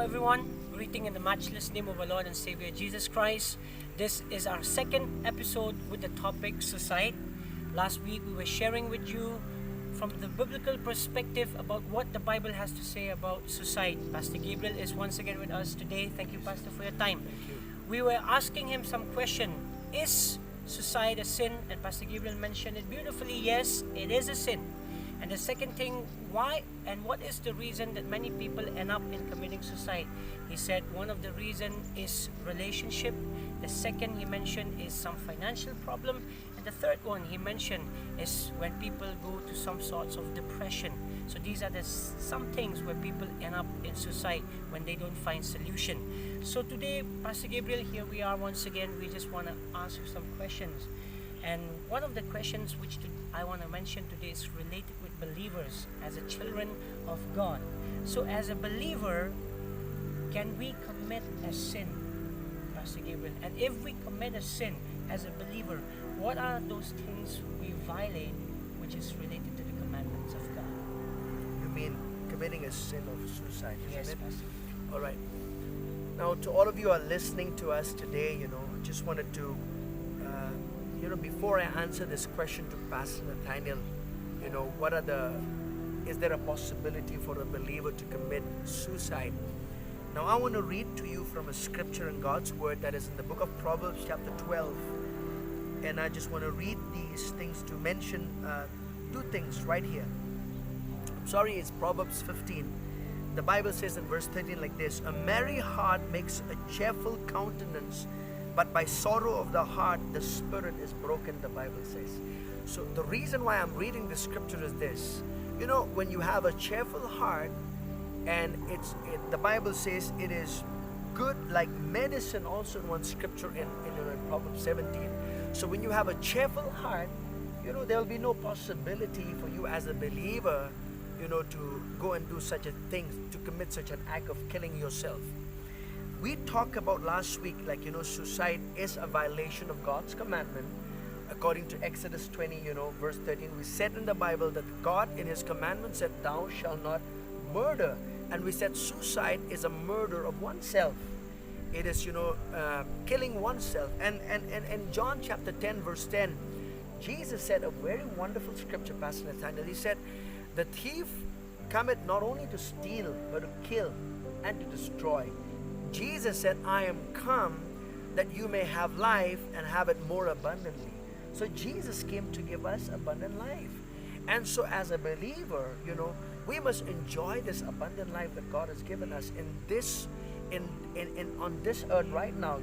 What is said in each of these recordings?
everyone. Greeting in the matchless name of our Lord and Savior Jesus Christ. This is our second episode with the topic suicide. Last week we were sharing with you from the biblical perspective about what the Bible has to say about suicide. Pastor Gabriel is once again with us today. Thank you, Pastor, for your time. Thank you. We were asking him some question. Is suicide a sin? And Pastor Gabriel mentioned it beautifully. Yes, it is a sin. And the second thing, why and what is the reason that many people end up in committing suicide? He said one of the reason is relationship. The second he mentioned is some financial problem. And the third one he mentioned is when people go to some sorts of depression. So these are some things where people end up in suicide when they don't find solution. So today, Pastor Gabriel, here we are once again. We just want to ask you some questions. And one of the questions which I want to mention today is related with believers as a children of God. So as a believer, can we commit a sin, Pastor Gabriel? And if we commit a sin as a believer, what are those things we violate which is related to the commandments of God? You mean committing a sin of suicide, isn't Yes, it? Pastor. All right. Now, to all of you who are listening to us today, just wanted to, before I answer this question to Pastor Nathaniel, is there a possibility for a believer to commit suicide? Now, I want to read to you from a scripture in God's Word that is in the book of Proverbs chapter 12. And I just want to read these things to mention two things right here. I'm sorry, it's Proverbs 15. The Bible says in verse 13 like this: a merry heart makes a cheerful countenance, but by sorrow of the heart the spirit is broken, the Bible says. So the reason why I'm reading this scripture is this. When you have a cheerful heart, and the Bible says it is good like medicine, also in one scripture in Proverbs 17. So when you have a cheerful heart, there will be no possibility for you as a believer to go and do such a thing, to commit such an act of killing yourself. We talked about last week, suicide is a violation of God's commandment. According to Exodus 20, verse 13, we said in the Bible that God in His commandment said, "Thou shalt not murder." And we said suicide is a murder of oneself. It is, killing oneself. And John chapter 10, verse 10, Jesus said a very wonderful scripture, Pastor Nathaniel. He said, "The thief cometh not only to steal, but to kill and to destroy." Jesus said, "I am come that you may have life and have it more abundantly." So Jesus came to give us abundant life. And so as a believer, we must enjoy this abundant life that God has given us on this earth right now,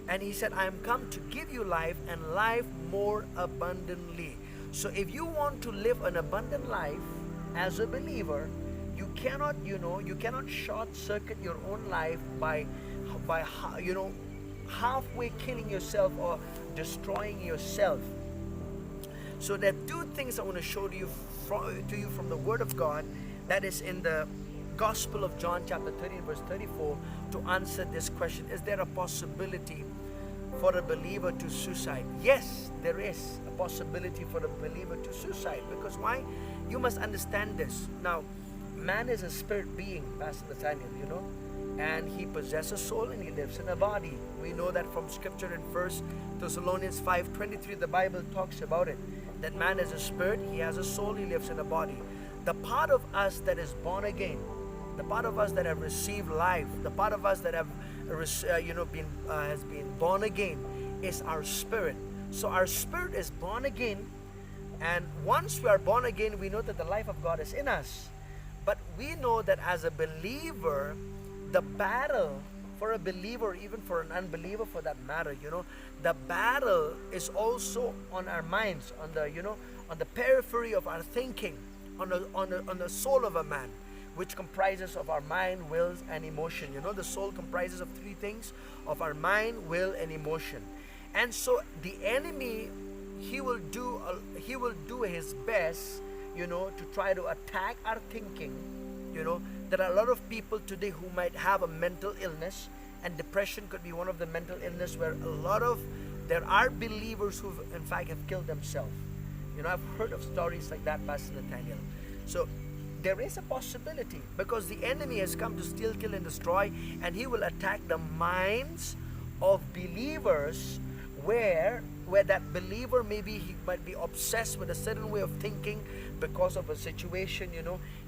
And He said, "I am come to give you life and life more abundantly." So if you want to live an abundant life as a believer, you cannot short circuit your own life by halfway killing yourself or destroying yourself. So there are two things I want to show to you from the Word of God that is in the Gospel of John chapter 13 verse 34 to answer this question. Is there a possibility for a believer to suicide? Yes, there is a possibility for a believer to suicide. Because why? You must understand this. Now, man is a spirit being, Pastor Nathaniel, and he possesses a soul and he lives in a body. We know that from scripture in 1 Thessalonians 5:23, the Bible talks about it. That man is a spirit, he has a soul, he lives in a body. The part of us that is born again, the part of us that have received life, the part of us that have has been born again is our spirit. So our spirit is born again, and once we are born again, we know that the life of God is in us. But we know that as a believer, the battle for a believer, even for an unbeliever for that matter, the battle is also on our minds, on the periphery of our thinking, on the soul of a man, which comprises of our mind, wills, and emotion. The soul comprises of three things: of our mind, will, and emotion. And so the enemy, he will do his best, to try to attack our thinking. There are a lot of people today who might have a mental illness, and depression could be one of the mental illness where there are believers who in fact have killed themselves. I've heard of stories like that, Pastor Nathaniel. So there is a possibility, because the enemy has come to steal, kill, and destroy, and he will attack the minds of believers where that believer, maybe he might be obsessed with a certain way of thinking because of a situation.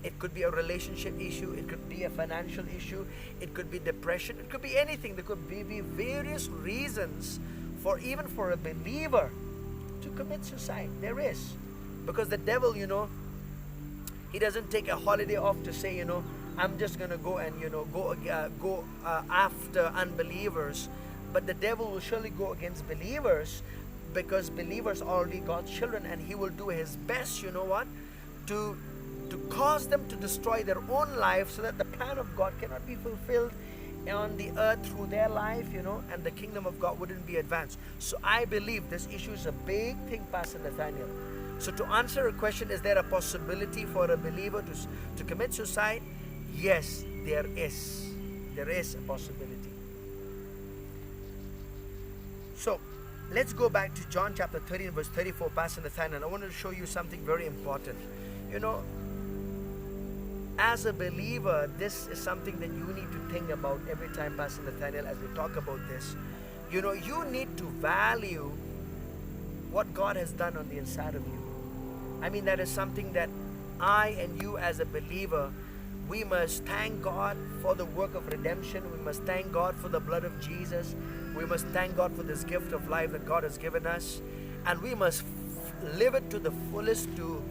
It could be a relationship issue, it could be a financial issue, it could be depression, it could be anything. There could be various reasons for even for a believer to commit suicide. There is, because the devil, he doesn't take a holiday off to say, I'm just gonna go and go after unbelievers. But the devil will surely go against believers, because believers are already God's children, and he will do his best, to cause them to destroy their own life, so that the plan of God cannot be fulfilled on the earth through their life, and the kingdom of God wouldn't be advanced. So I believe this issue is a big thing, Pastor Nathaniel. So to answer a question, is there a possibility for a believer to commit suicide? Yes, there is. There is a possibility. So let's go back to John chapter 13 verse 34, Pastor Nathaniel. I want to show you something very important. As a believer, this is something that you need to think about every time, Pastor Nathaniel, as we talk about this. You need to value what God has done on the inside of you. I mean, that is something that I and you as a believer, we must thank God for the work of redemption. We must thank God for the blood of Jesus. We must thank God for this gift of life that God has given us. And we must live it to the fullest to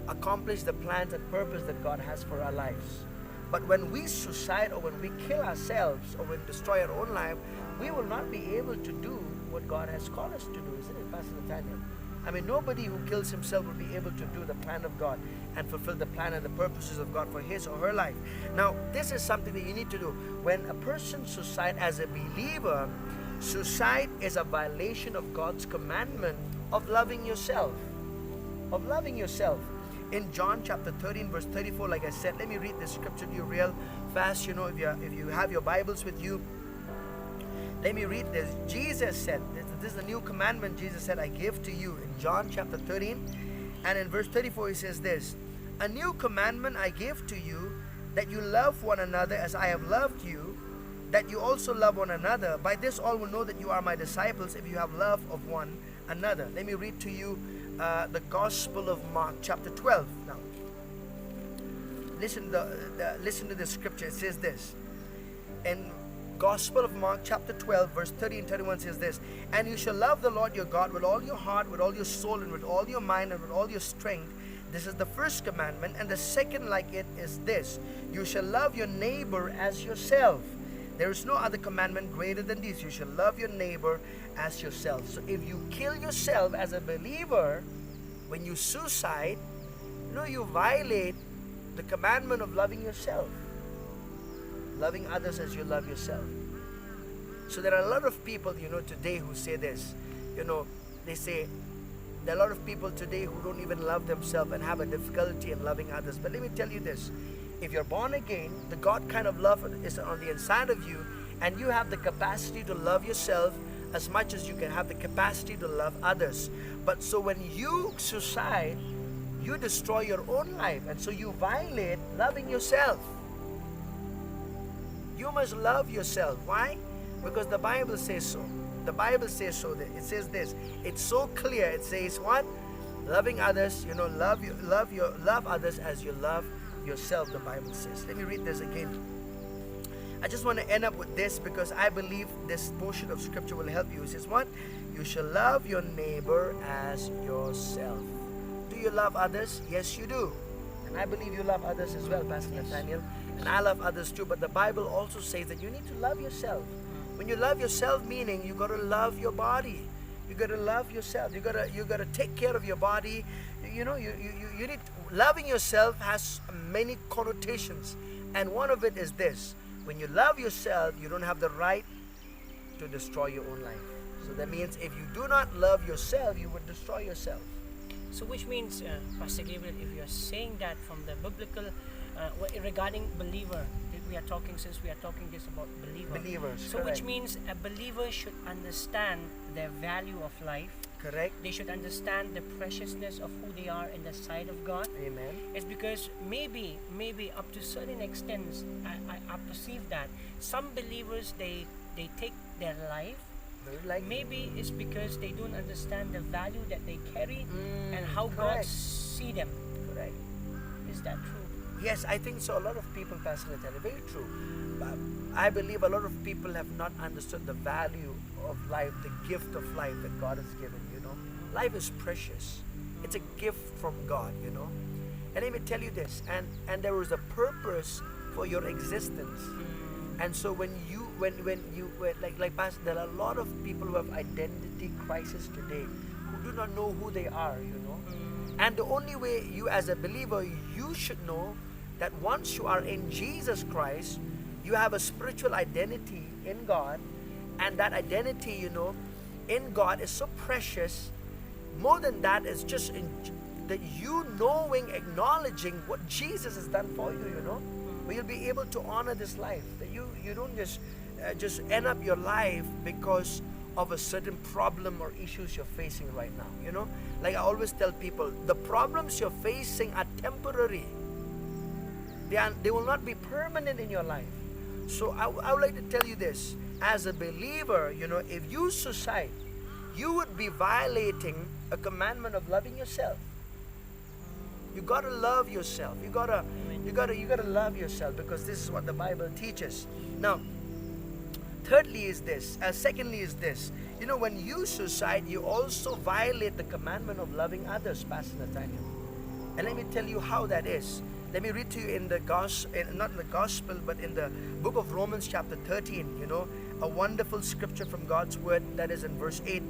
accomplish the plans and purpose that God has for our lives. But when we suicide, or when we kill ourselves, or when we destroy our own life, we will not be able to do what God has called us to do, isn't it, Pastor Nathaniel? I mean, nobody who kills himself will be able to do the plan of God and fulfill the plan and the purposes of God for his or her life. Now, this is something that you need to do. When a person suicides as a believer, suicide is a violation of God's commandment of loving yourself. Of loving yourself. In John chapter 13 verse 34, like I said, let me read this scripture to you real fast. If you have your Bibles with you, let me read this. Jesus said, this is a new commandment Jesus said, I give to you, in John chapter 13. And in verse 34 he says this: a new commandment I give to you, that you love one another as I have loved you, that you also love one another. By this all will know that you are my disciples, if you have love of one another. Let me read to you the Gospel of Mark chapter 12. Now, listen to the scripture. It says this. In Gospel of Mark chapter 12 verse 30 and 31 says this: and you shall love the Lord your God with all your heart, with all your soul, and with all your mind, and with all your strength. This is the first commandment. And the second like it is this: you shall love your neighbor as yourself. There is no other commandment greater than this: you shall love your neighbor as yourself. So if you kill yourself as a believer, when you suicide, you violate the commandment of loving yourself, loving others as you love yourself. So there are a lot of people today who say this. They say there are a lot of people today who don't even love themselves and have a difficulty in loving others. But let me tell you this: if you're born again, the God kind of love is on the inside of you, and you have the capacity to love yourself as much as you can have the capacity to love others. But so when you suicide, you destroy your own life, and so you violate loving yourself. You must love yourself. Why? Because the Bible says so. The Bible says so. It says this. It's so clear. It says what? Loving others. Love others as you love yourself. The Bible says. Let me read this again. I just want to end up with this, because I believe this portion of scripture will help you. It says what? You shall love your neighbor as yourself. Do you love others? Yes, you do. And I believe you love others as well, Pastor Nathaniel. And I love others too. But the Bible also says that you need to love yourself. When you love yourself, meaning you got to love your body. You got to love yourself. You got to take care of your body. You need loving yourself has many connotations, and one of it is this: when you love yourself, you don't have the right to destroy your own life. So that means if you do not love yourself, you would destroy yourself. So which means, Pastor Gabriel, if you are saying that from the biblical, regarding believer, we are talking this about believer. Believers. So correct. which means a believer should understand their value of life. Correct. They should understand the preciousness of who they are in the sight of God. Amen. It's because maybe up to certain extents, I perceive that some believers they take their life. Very likely. Maybe it's because they don't understand the value that they carry and how God correct. see them. Correct. Is that true? Yes, I think so. A lot of people, Pastor Nathaniel, very true. But I believe a lot of people have not understood the value of life, the gift of life that God has given, you know. Life is precious. It's a gift from God, you know. And let me tell you this, and there is a purpose for your existence. And so when Pastor, there are a lot of people who have identity crisis today who do not know who they are, you know. And the only way you as a believer, you should know that once you are in Jesus Christ, you have a spiritual identity in God, and that identity, you know, in God is so precious. More than that, is just that you knowing, acknowledging what Jesus has done for you, you know, where you'll be able to honor this life. That you don't just end up your life because of a certain problem or issues you're facing right now, you know. Like I always tell people, the problems you're facing are temporary. They will not be permanent in your life. So I would like to tell you this, as a believer, you know, if you suicide, you would be violating a commandment of loving yourself. You gotta love yourself. You gotta love yourself, because this is what the Bible teaches. Now, secondly is this. You know, when you suicide, you also violate the commandment of loving others, Pastor Nathaniel. And let me tell you how that is. Let me read to you in the not in the gospel, but in the book of Romans chapter 13, you know, a wonderful scripture from God's word that is in verse 8.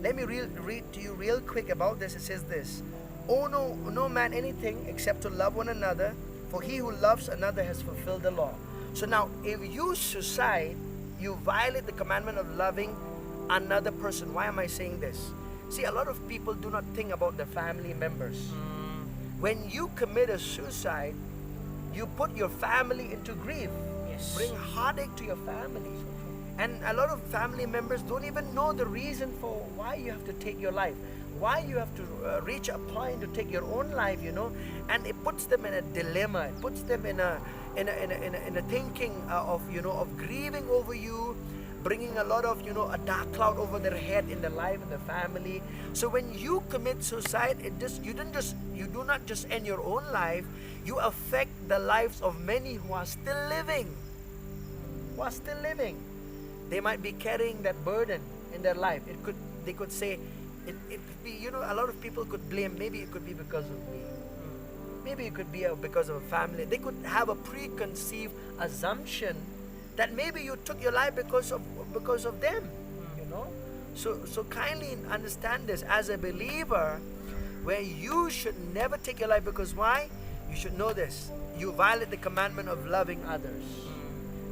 Let me read to you real quick about this. It says this: "Oh, no man anything except to love one another, for he who loves another has fulfilled the law." So now, if you suicide, you violate the commandment of loving another person. Why am I saying this? See, a lot of people do not think about their family members. When you commit a suicide, you put your family into grief. Yes. Bring heartache to your family. And a lot of family members don't even know the reason for why you have to take your life, why you have to reach a point to take your own life, you know. And it puts them in a dilemma. It puts them in a thinking of, you know, of grieving over you, bringing a lot of, you know, a dark cloud over their head in their life and their family. So when you commit suicide, you do not just end your own life, you affect the lives of many who are still living. They might be carrying that burden in their life. They could say, it could be, you know, a lot of people could blame, maybe it could be because of me. Maybe it could be because of a family. They could have a preconceived assumption that maybe you took your life because of them, you know. So kindly understand this as a believer, where you should never take your life, because why? You should know this: you violate the commandment of loving others.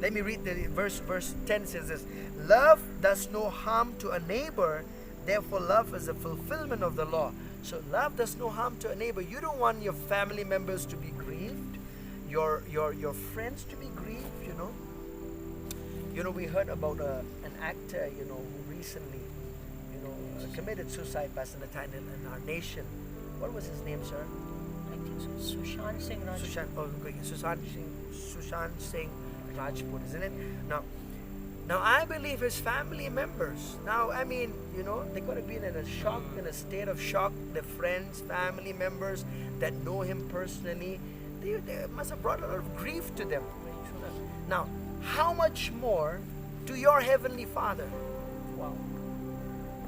Let me read the verse 10 says this: "Love does no harm to a neighbor, therefore love is the fulfillment of the law." So love does no harm to a neighbor. You don't want your family members to be grieved, your friends to be grieved, you know. You know, we heard about an actor, you know, who recently, you know, committed suicide, Pastor Nathaniel, in our nation. What was his name, sir? I think so. Sushant Singh Rajput. Sushant Singh Rajput, isn't it? Now I believe his family members, now, I mean, you know, they could have been in a state of shock. The friends, family members that know him personally, they must have brought a lot of grief to them. Now, how much more to your Heavenly Father? Wow.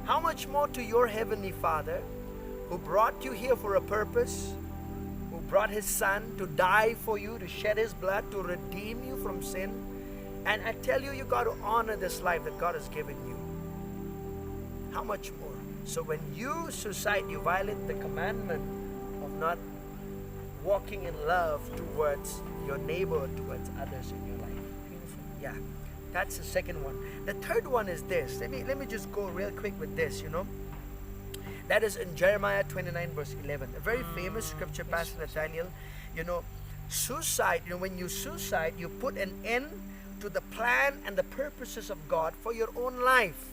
How much more to your Heavenly Father, who brought you here for a purpose, who brought His Son to die for you, to shed His blood, to redeem you from sin. And I tell you, you got to honor this life that God has given you. How much more? So when you suicide, you violate the commandment of not walking in love towards your neighbor, towards others in your life. Yeah, that's the second one. The third one is this. Let me just go real quick with this, you know. That is in Jeremiah 29 verse 11. A very famous scripture, Pastor Nathaniel. You know, suicide, you know, when you suicide, you put an end to the plan and the purposes of God for your own life.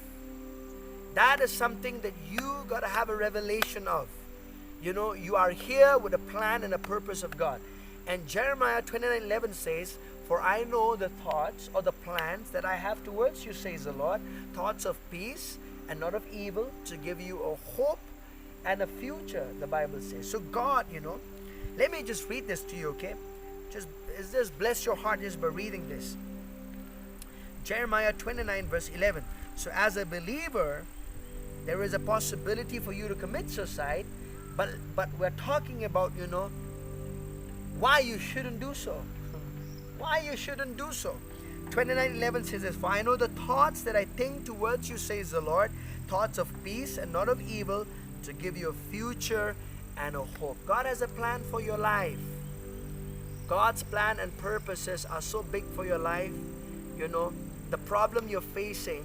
That is something that you got to have a revelation of. You know, you are here with a plan and a purpose of God. And Jeremiah 29:11 says, "For I know the thoughts or the plans that I have towards you, says the Lord, thoughts of peace and not of evil, to give you a hope and a future," the Bible says. So God, you know, let me just read this to you, okay? Just bless your heart just by reading this. Jeremiah 29 verse 11. So as a believer, there is a possibility for you to commit suicide, but we're talking about, you know, why you shouldn't do so. Why you shouldn't do so. 29:11 says this, "For I know the thoughts that I think towards you, says the Lord, thoughts of peace and not of evil, to give you a future and a hope." God has a plan for your life. God's plan and purposes are so big for your life. You know, the problem you're facing,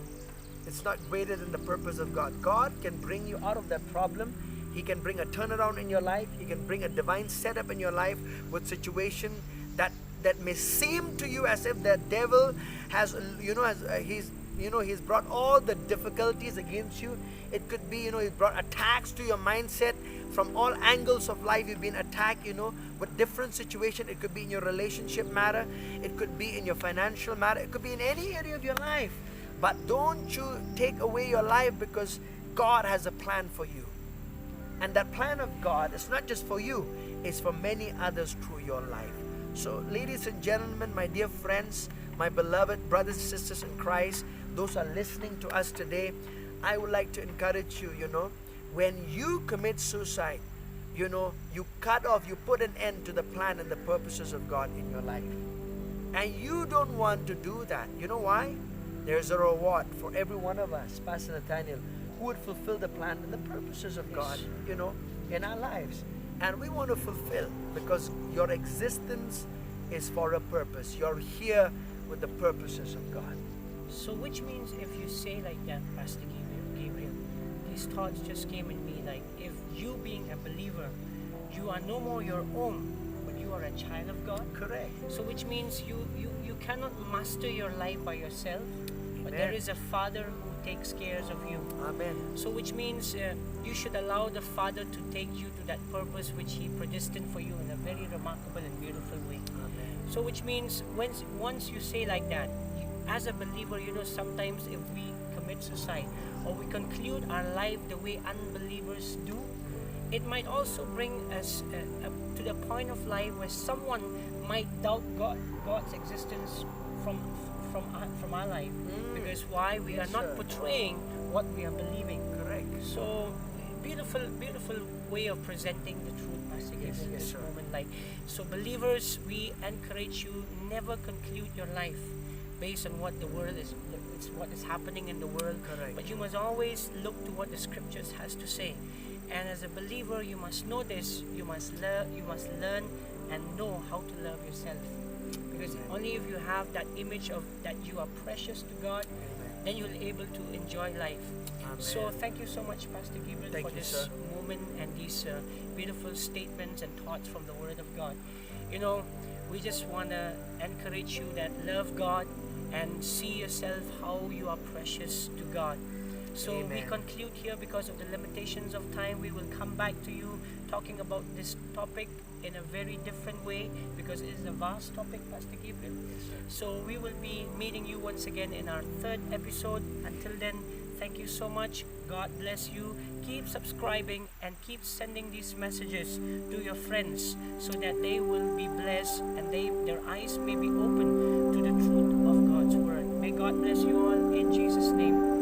it's not greater than the purpose of God. God can bring you out of that problem. He can bring a turnaround in your life. He can bring a divine setup in your life with situation that may seem to you as if the devil has, he's brought all the difficulties against you. It could be, he's brought attacks to your mindset from all angles of life. You've been attacked, with different situation. It could be in your relationship matter. It could be in your financial matter. It could be in any area of your life. But don't you take away your life, because God has a plan for you. And that plan of God is not just for you, it's for many others through your life. So, ladies and gentlemen, my dear friends, my beloved brothers and sisters in Christ, those who are listening to us today, I would like to encourage you, when you commit suicide, you cut off, you put an end to the plan and the purposes of God in your life. And you don't want to do that. You know why? There's a reward for every one of us, Pastor Nathaniel, who would fulfill the plan and the purposes of God, in our lives. And we want to fulfill, because your existence is for a purpose. You're here with the purposes of God. So which means if you say like that, Pastor Gabriel, these thoughts just came in me, like, if you being a believer, you are no more your own, but you are a child of God. Correct. So which means you cannot master your life by yourself, but there is a Father who takes care of you. Amen. So which means you should allow the Father to take you to that purpose which He predestined for you in a very remarkable and beautiful way. Amen. So which means once you say like that, as a believer, sometimes if we commit suicide or we conclude our life the way unbelievers do, it might also bring us to the point of life where someone might doubt God's existence from our life. Because why? We are not portraying what we are believing. Correct. So beautiful way of presenting the truth, Pastor Gabriel, in this sir. moment. Like, so believers, we encourage you, never conclude your life based on what the world is, it's what is happening in the world. Correct. But you must always look to what the scriptures has to say. And as a believer, you must know this. You must learn and know how to love yourself. Because only if you have that image of that you are precious to God, then you'll be able to enjoy life. Amen. So thank you so much, Pastor Gabriel, Thank for you, this sir. moment and these beautiful statements and thoughts from the Word of God. We just want to encourage you that love God and see yourself how you are precious to God. So we Amen. conclude here because of the limitations of time. We will come back to you talking about this topic in a very different way, because it is a vast topic, Pastor Gabriel. So we will be meeting you once again in our third episode. Until then, thank you so much. God bless you. Keep subscribing and keep sending these messages to your friends so that they will be blessed and their eyes may be open to the truth of God's Word. May God bless you all in Jesus' name.